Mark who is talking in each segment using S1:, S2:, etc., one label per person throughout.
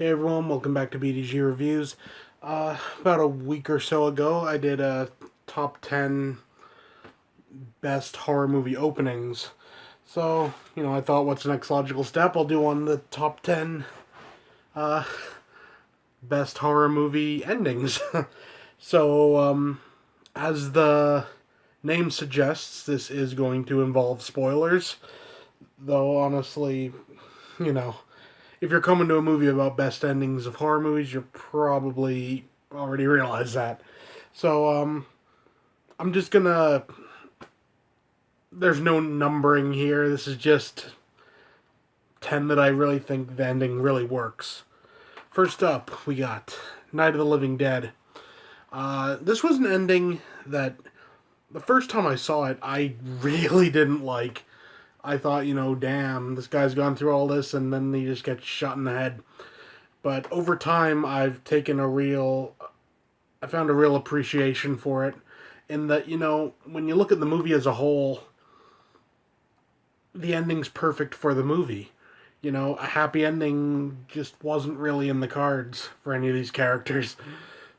S1: Hey everyone, welcome back to BDG Reviews. About a week or so ago, I did a top 10 best horror movie openings. So, I thought, what's the next logical step? I'll do one of the top 10 uh, best horror movie endings. So, as the name suggests, this is going to involve spoilers. Though, honestly, you know, if you're coming to a movie about best endings of horror movies, you probably already realize that. So, I'm just gonna. There's no numbering here. This is just 10 that I really think the ending really works. First up, we got Night of the Living Dead. This was an ending that the first time I saw it, I really didn't like. I thought, damn, this guy's gone through all this and then he just gets shot in the head. But over time, I found a real appreciation for it. In that, when you look at the movie as a whole, the ending's perfect for the movie. A happy ending just wasn't really in the cards for any of these characters.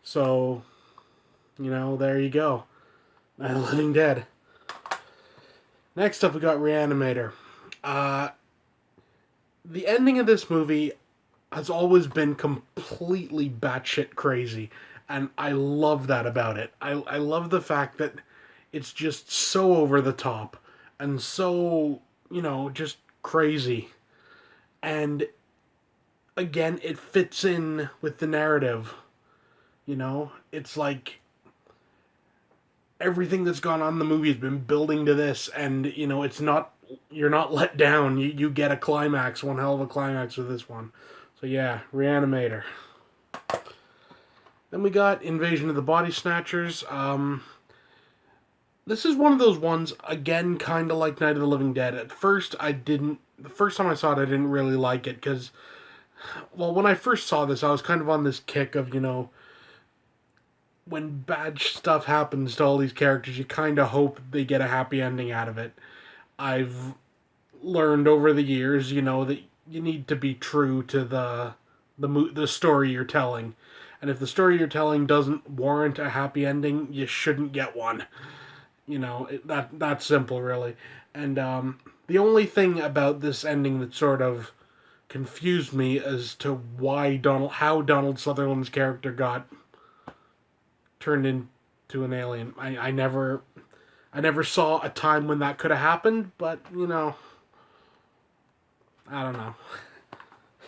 S1: So, there you go. Night of the Living Dead. Next up, we got Reanimator. Uh, the ending of this movie has always been completely batshit crazy, and I love that about it. I love the fact that it's just so over the top and so, just crazy. And again, it fits in with the narrative. It's like everything that's gone on in the movie has been building to this, and it's not, you're not let down. You get a climax, one hell of a climax with this one. So yeah, Reanimator. Then we got Invasion of the Body Snatchers. This is one of those ones, again, kind of like Night of the Living Dead. At first, the first time I saw it, I didn't really like it, because, well, when I first saw this, I was kind of on this kick of, when bad stuff happens to all these characters, you kind of hope they get a happy ending out of it. I've learned over the years, that you need to be true to the story you're telling. And if the story you're telling doesn't warrant a happy ending, you shouldn't get one. That's simple, really. And the only thing about this ending that sort of confused me as to how Donald Sutherland's character got turned into an alien. I never saw a time when that could have happened, but I don't know.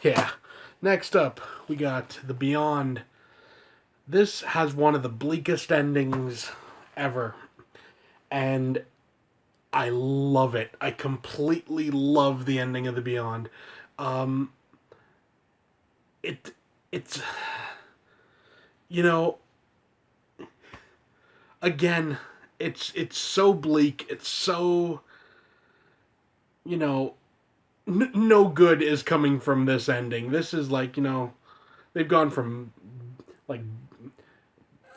S1: Yeah. Next up, we got The Beyond. This has one of the bleakest endings ever, and I love it. I completely love the ending of The Beyond. Um, it's you know again, it's so bleak. It's so you know no good is coming from this ending. This is like they've gone from like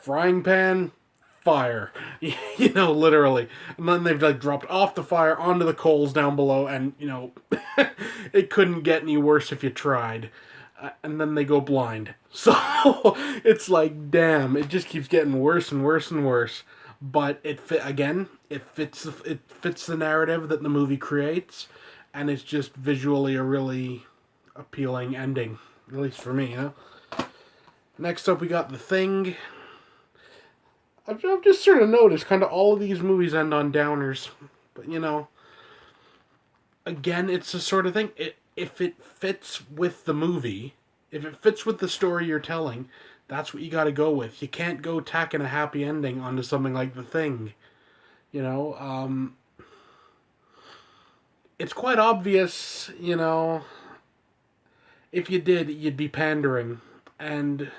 S1: frying pan fire, literally, and then they've like dropped off the fire onto the coals down below, and it couldn't get any worse if you tried. And then they go blind. So it's like, damn, it just keeps getting worse and worse and worse. But it fits the narrative that the movie creates, and it's just visually a really appealing ending, at least for me. Next up, we got The Thing. I've just sort of noticed kind of all of these movies end on downers. But, again, it's the sort of thing, if it fits with the movie, if it fits with the story you're telling, that's what you got to go with. You can't go tacking a happy ending onto something like The Thing. It's quite obvious, if you did, you'd be pandering. And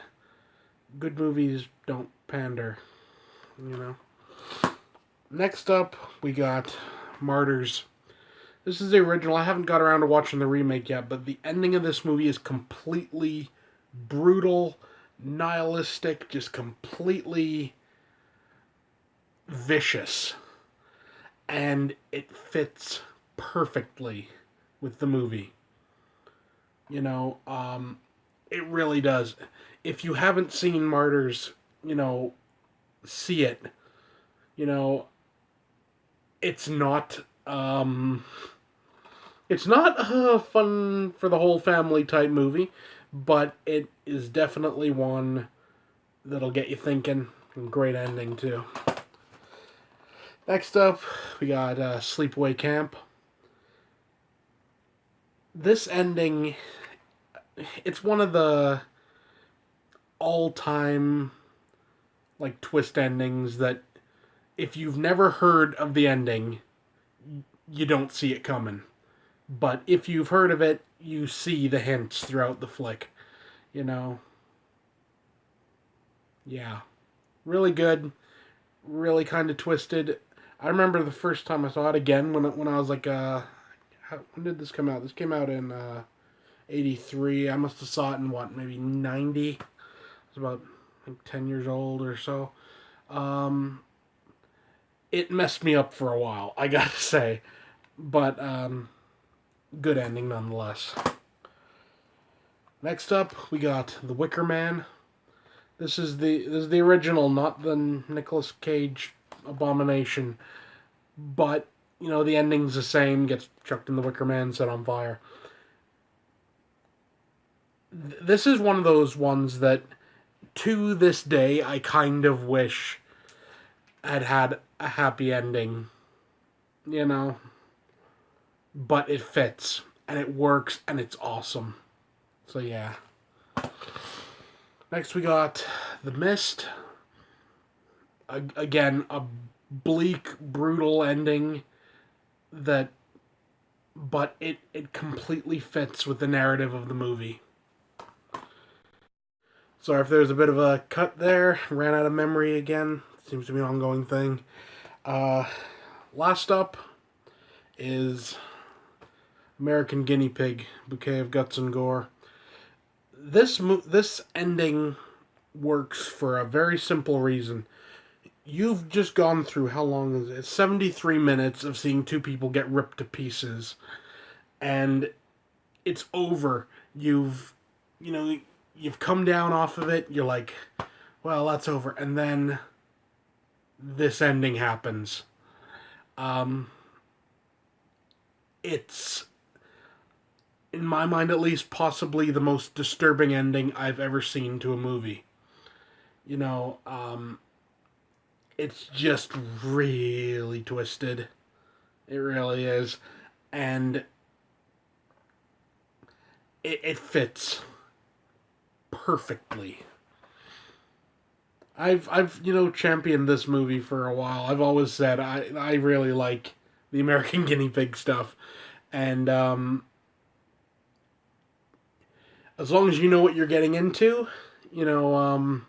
S1: good movies don't pander, you know. Next up, we got Martyrs. This is the original. I haven't got around to watching the remake yet, but the ending of this movie is completely brutal, nihilistic, just completely vicious. And it fits perfectly with the movie. You know, It really does. If you haven't seen Martyrs, see it. You know, it's not it's not a fun for the whole family type movie, but it is definitely one that'll get you thinking. Great ending too. Next up, we got Sleepaway Camp. This ending, it's one of the all-time like twist endings that if you've never heard of the ending, you don't see it coming. But if you've heard of it, you see the hints throughout the flick. You know, yeah, really good, really kind of twisted. I remember the first time I saw it again when I was like, when did this come out? This came out in '83. I must have saw it in what, maybe '90. I was about like 10 years old or so. Um, it messed me up for a while, I gotta say, but good ending nonetheless. Next up, we got the Wicker Man. This is the original, not the Nicolas Cage abomination. But the ending's the same. Gets chucked in the Wicker Man, set on fire. This is one of those ones that, to this day, I kind of wish had a happy ending. You know, but it fits and it works and it's awesome. So yeah. Next we got The Mist. Again, a bleak, brutal ending that, but it completely fits with the narrative of the movie. Sorry if there's a bit of a cut there. Ran out of memory again. Seems to be an ongoing thing. Uh, Last up is American Guinea Pig, Bouquet of Guts and Gore. This ending works for a very simple reason. You've just gone through, how long is it? 73 minutes of seeing two people get ripped to pieces. And it's over. You've come down off of it. You're like, well, that's over. And then this ending happens. It's, in my mind at least, possibly the most disturbing ending I've ever seen to a movie. You know, it's just really twisted. It really is. And it fits perfectly. I've championed this movie for a while. I've always said I really like the American Guinea Pig stuff, and as long as you know what you're getting into, and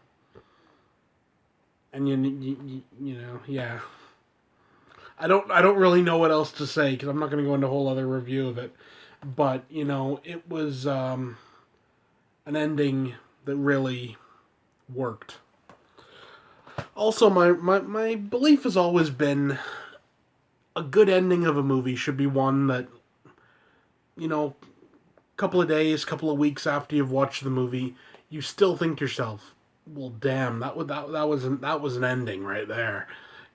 S1: yeah. I don't really know what else to say because I'm not going to go into a whole other review of it, but it was an ending that really worked. Also, my belief has always been a good ending of a movie should be one that, couple of days, couple of weeks after you've watched the movie, you still think to yourself, well, damn, that was an ending right there,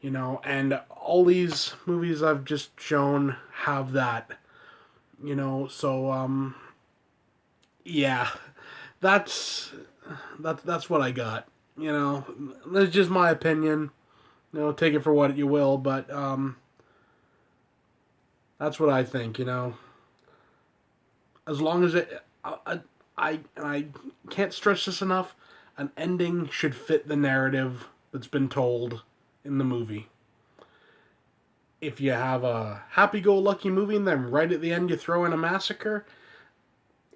S1: and all these movies I've just shown have that, so yeah, that's that's what I got. That's just my opinion. Take it for what you will, but that's what I think. As long as I can't stress this enough. An ending should fit the narrative that's been told in the movie. If you have a happy-go-lucky movie and then right at the end you throw in a massacre,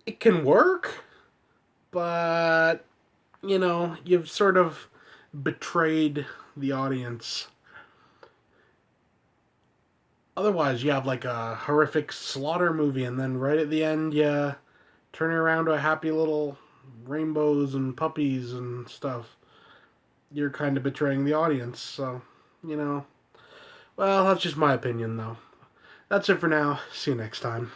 S1: it can work, but you've sort of betrayed the audience. Otherwise, you have like a horrific slaughter movie, and then right at the end, you turn it around to a happy little rainbows and puppies and stuff. You're kind of betraying the audience, so, well, that's just my opinion, though. That's it for now. See you next time.